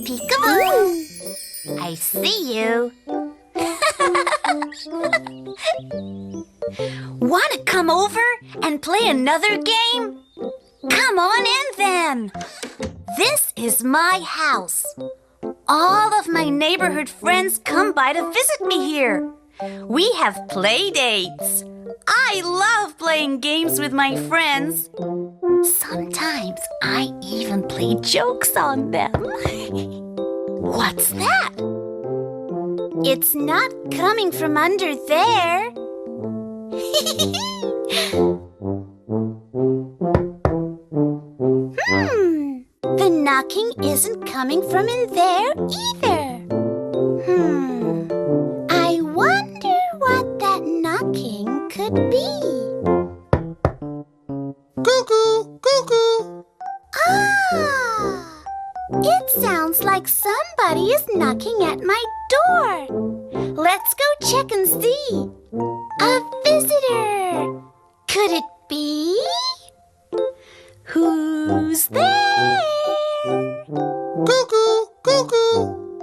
Peekaboo! I see you. Want to come over and play another game? Come on in then. This is my house. All of my neighborhood friends come by to visit me here. We have play dates. I love playing games with my friends. Sometimes I even play jokes on them. What's that? It's not coming from under there. The knocking isn't coming from in there either. I wonder what that knocking could be. Cuckoo! Cuckoo! Ah! It sounds like somebody is knocking at my door. Let's go check and see. A visitor! Could it be? Who's there? Cuckoo! Cuckoo!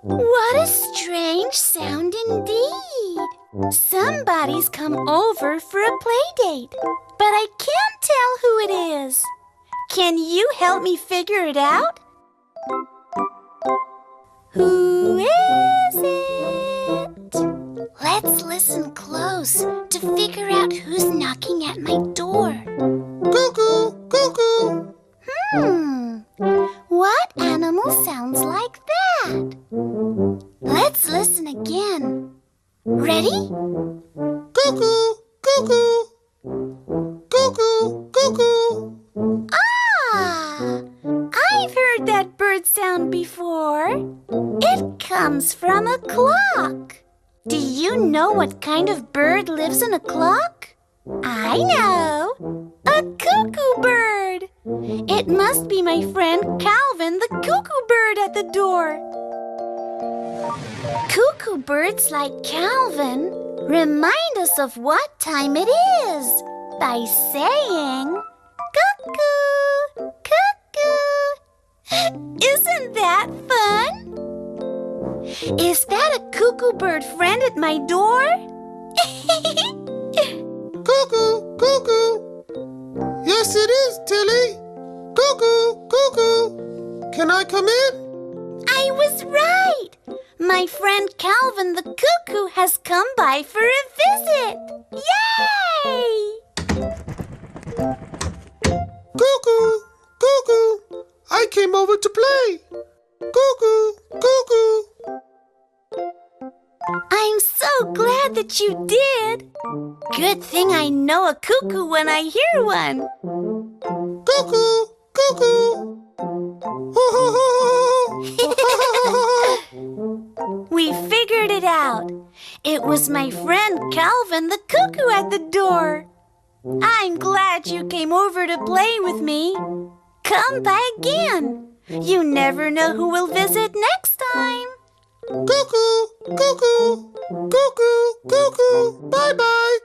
What a strange sound indeed. Somebody's come over for a play date, but I can't tell who it is. Can you help me figure it out? Who is it? Let's listen close to figure out who's knocking at my door. Cuckoo! Cuckoo! What animal sounds like that? Let's listen again. Ready? Cuckoo! Cuckoo! Cuckoo! Cuckoo! Ah! I've heard that bird sound before. It comes from a clock. Do you know what kind of bird lives in a clock? I know. A cuckoo bird. It must be my friend Calvin the cuckoo bird at the door. Cuckoo birds like Calvin remind us of what time it is by saying, cuckoo, cuckoo. Isn't that fun? Is that a cuckoo bird friend at my door? Cuckoo! Cuckoo! Yes, it is, Tillie. Cuckoo! Cuckoo! Can I come in? I was right. My friend Calvin the cuckoo has come by for a visit. Yay! Cuckoo! Cuckoo! I came over to play. Cuckoo! Cuckoo! I'm so glad that you did. Good thing I know a cuckoo when I hear one. Cuckoo! Cuckoo! We figured it out. It was my friend Calvin the cuckoo at the door. I'm glad you came over to play with me. Come by again. You never know who will visit next time. Cuckoo! Cuckoo! Cuckoo! Cuckoo! Bye-bye!